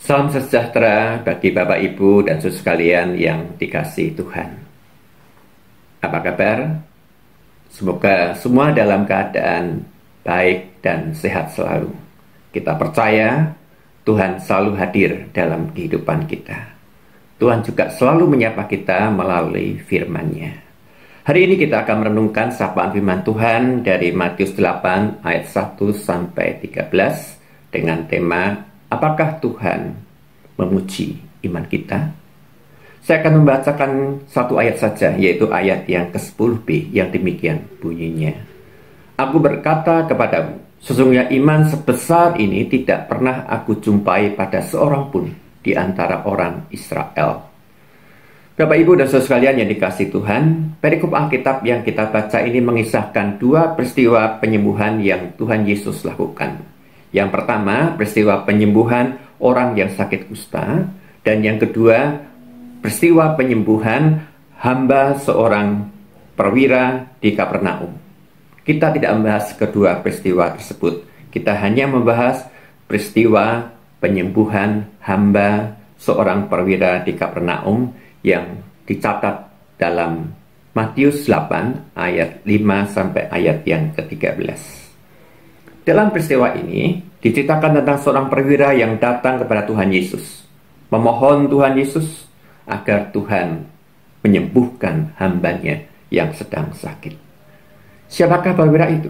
Salam sejahtera bagi Bapak, Ibu, dan saudara sekalian yang dikasihi Tuhan. Apa kabar? Semoga semua dalam keadaan baik dan sehat selalu. Kita percaya Tuhan selalu hadir dalam kehidupan kita. Tuhan juga selalu menyapa kita melalui firman-Nya. Hari ini kita akan merenungkan sapaan firman Tuhan dari Matius 8 ayat 1-13 dengan tema apakah Tuhan memuji iman kita? Saya akan membacakan satu ayat saja, yaitu ayat yang ke-10b yang demikian bunyinya. Aku berkata kepadamu, sesungguhnya iman sebesar ini tidak pernah aku jumpai pada seorang pun di antara orang Israel. Bapak, Ibu, dan saudara sekalian yang dikasihi Tuhan, perikop Alkitab yang kita baca ini mengisahkan dua peristiwa penyembuhan yang Tuhan Yesus lakukan. Yang pertama, peristiwa penyembuhan orang yang sakit kusta, dan yang kedua, peristiwa penyembuhan hamba seorang perwira di Kapernaum. Kita tidak membahas kedua peristiwa tersebut. Kita hanya membahas peristiwa penyembuhan hamba seorang perwira di Kapernaum yang dicatat dalam Matius 8 ayat 5 sampai ayat yang ke-13. Dalam peristiwa ini diceritakan tentang seorang perwira yang datang kepada Tuhan Yesus, memohon Tuhan Yesus agar Tuhan menyembuhkan hambanya yang sedang sakit. Siapakah perwira itu?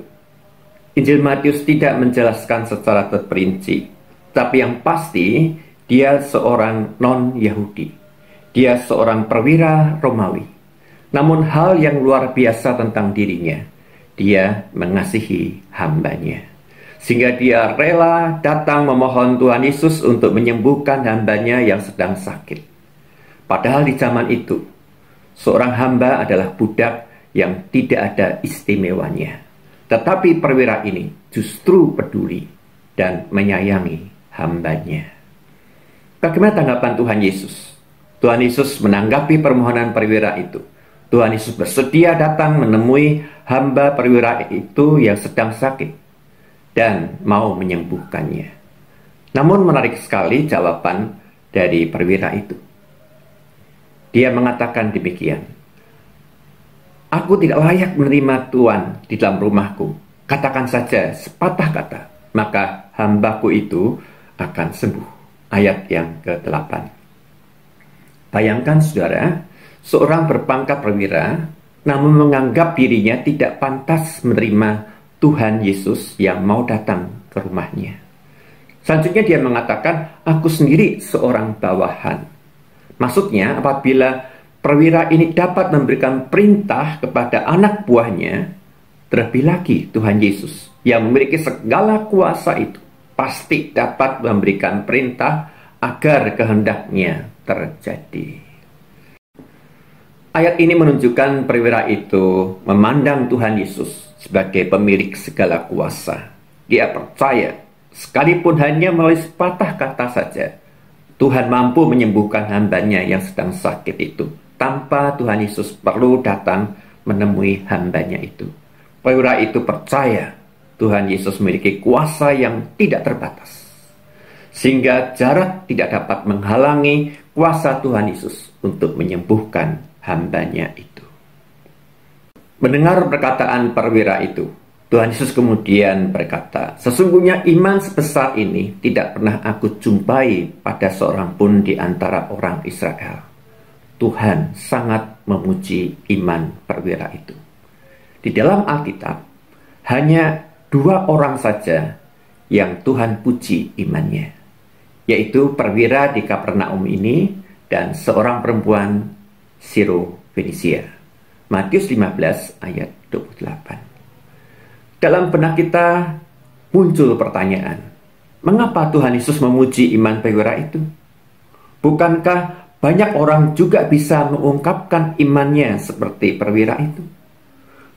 Injil Matius tidak menjelaskan secara terperinci, tapi yang pasti dia seorang non-Yahudi. Dia seorang perwira Romawi. Namun hal yang luar biasa tentang dirinya, dia mengasihi hambanya. Sehingga dia rela datang memohon Tuhan Yesus untuk menyembuhkan hambanya yang sedang sakit. Padahal di zaman itu, seorang hamba adalah budak yang tidak ada istimewanya. Tetapi perwira ini justru peduli dan menyayangi hambanya. Bagaimana tanggapan Tuhan Yesus? Tuhan Yesus menanggapi permohonan perwira itu. Tuhan Yesus bersedia datang menemui hamba perwira itu yang sedang sakit dan mau menyembuhkannya. Namun menarik sekali jawaban dari perwira itu. Dia mengatakan demikian, aku tidak layak menerima Tuhan di dalam rumahku. Katakan saja sepatah kata, maka hambaku itu akan sembuh. Ayat yang ke-8. Bayangkan saudara, seorang berpangkat perwira namun menganggap dirinya tidak pantas menerima Tuhan Yesus yang mau datang ke rumahnya. Selanjutnya dia mengatakan, aku sendiri seorang bawahan. Maksudnya apabila perwira ini dapat memberikan perintah kepada anak buahnya, terlebih lagi Tuhan Yesus yang memiliki segala kuasa itu pasti dapat memberikan perintah agar kehendaknya terjadi. Ayat ini menunjukkan perwira itu memandang Tuhan Yesus sebagai pemilik segala kuasa. Dia percaya, sekalipun hanya melalui sepatah kata saja, Tuhan mampu menyembuhkan hambanya yang sedang sakit itu, tanpa Tuhan Yesus perlu datang menemui hambanya itu. Perwira itu percaya Tuhan Yesus memiliki kuasa yang tidak terbatas, sehingga jarak tidak dapat menghalangi kuasa Tuhan Yesus untuk menyembuhkan hambanya itu. Mendengar perkataan perwira itu, Tuhan Yesus kemudian berkata, sesungguhnya iman sebesar ini tidak pernah aku jumpai pada seorang pun di antara orang Israel. Tuhan sangat memuji iman perwira itu. Di dalam Alkitab, hanya dua orang saja yang Tuhan puji imannya, yaitu perwira di Kapernaum ini dan seorang perempuan Siro-Fenisia. Matius 15 ayat 28. Dalam benak kita muncul pertanyaan, mengapa Tuhan Yesus memuji iman perwira itu? Bukankah banyak orang juga bisa mengungkapkan imannya seperti perwira itu?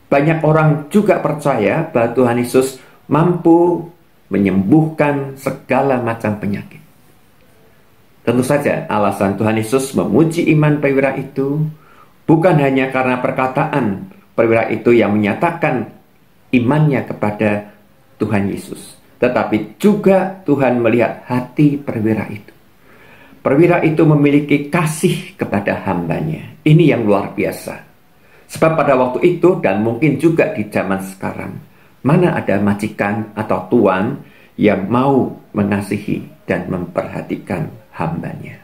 Banyak orang juga percaya bahwa Tuhan Yesus mampu menyembuhkan segala macam penyakit. Tentu saja alasan Tuhan Yesus memuji iman perwira itu bukan hanya karena perkataan perwira itu yang menyatakan imannya kepada Tuhan Yesus, tetapi juga Tuhan melihat hati perwira itu. perwira itu memiliki kasih kepada hambanya. Ini yang luar biasa. Sebab pada waktu itu dan mungkin juga di zaman sekarang, mana ada majikan atau tuan yang mau mengasihi dan memperhatikan hambanya.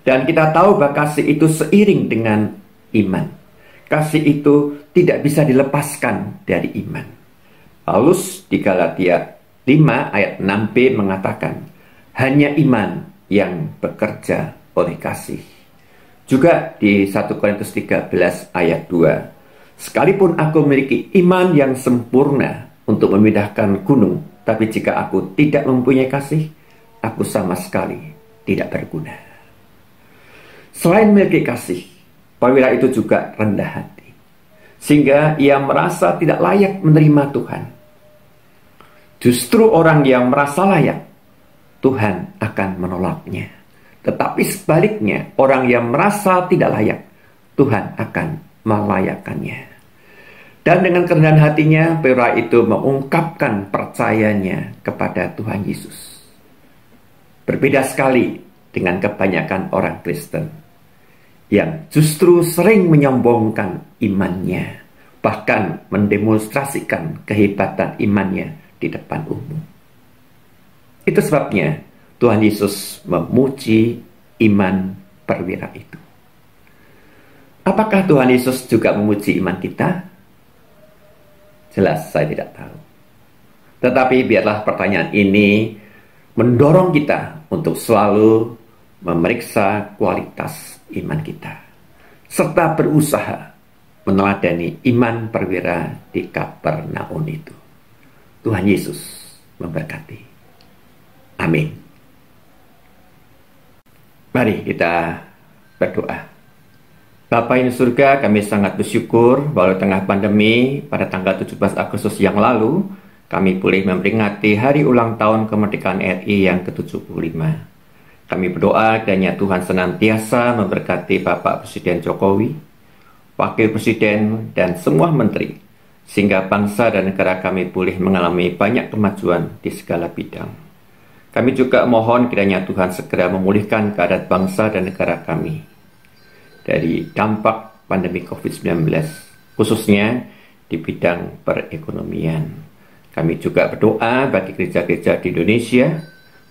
Dan kita tahu bahwa kasih itu seiring dengan iman. Kasih itu tidak bisa dilepaskan dari iman. Paulus di Galatia 5 ayat 6b mengatakan, hanya iman yang bekerja oleh kasih. Juga di 1 Korintus 13 ayat 2, sekalipun aku memiliki iman yang sempurna untuk memindahkan gunung, tapi jika aku tidak mempunyai kasih, aku sama sekali tidak berguna. Selain memiliki kasih, perwira itu juga rendah hati, sehingga ia merasa tidak layak menerima Tuhan. Justru orang yang merasa layak, Tuhan akan menolaknya. Tetapi sebaliknya, orang yang merasa tidak layak, Tuhan akan melayakkannya. Dan dengan kerendahan hatinya, perwira itu mengungkapkan percayanya kepada Tuhan Yesus. Berbeda sekali dengan kebanyakan orang Kristen yang justru sering menyombongkan imannya, bahkan mendemonstrasikan kehebatan imannya di depan umum. Itu sebabnya Tuhan Yesus memuji iman perwira itu. Apakah Tuhan Yesus juga memuji iman kita? Jelas saya tidak tahu. Tetapi biarlah pertanyaan ini mendorong kita untuk selalu memeriksa kualitas iman kita, serta berusaha meneladani iman perwira di Kapernaum itu. Tuhan Yesus memberkati. Amin. Mari kita berdoa. Bapa yang di surga, kami sangat bersyukur bahwa di tengah pandemi pada tanggal 17 Agustus yang lalu, kami boleh memperingati hari ulang tahun kemerdekaan RI yang ke-75. Kami berdoa kiranya Tuhan senantiasa memberkati Bapak Presiden Jokowi, Wakil Presiden, dan semua menteri, sehingga bangsa dan negara kami boleh mengalami banyak kemajuan di segala bidang. Kami juga mohon kiranya Tuhan segera memulihkan keadaan bangsa dan negara kami dari dampak pandemi COVID-19, khususnya di bidang perekonomian. Kami juga berdoa bagi gereja-gereja di Indonesia,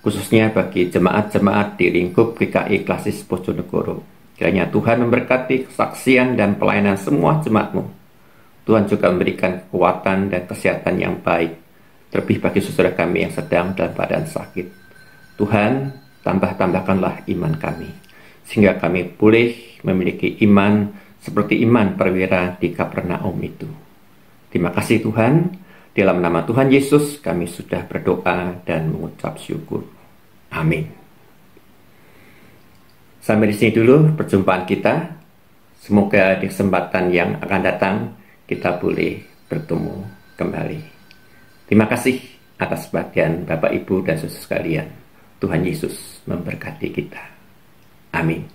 khususnya bagi jemaat-jemaat di lingkup GKI Klasis Bojonegoro. Kiranya Tuhan memberkati kesaksian dan pelayanan semua jemaat-Mu. Tuhan juga memberikan kekuatan dan kesehatan yang baik, terlebih bagi saudara kami yang sedang dalam keadaan sakit. Tuhan, tambahkanlah iman kami, sehingga kami boleh memiliki iman seperti iman perwira di Kapernaum itu. Terima kasih Tuhan, dalam nama Tuhan Yesus kami sudah berdoa dan mengucap syukur. Amin. Sampai di sini dulu perjumpaan kita. Semoga di kesempatan yang akan datang kita boleh bertemu kembali. Terima kasih atas perhatian Bapak, Ibu, dan saudara sekalian. Tuhan Yesus memberkati kita. Amin.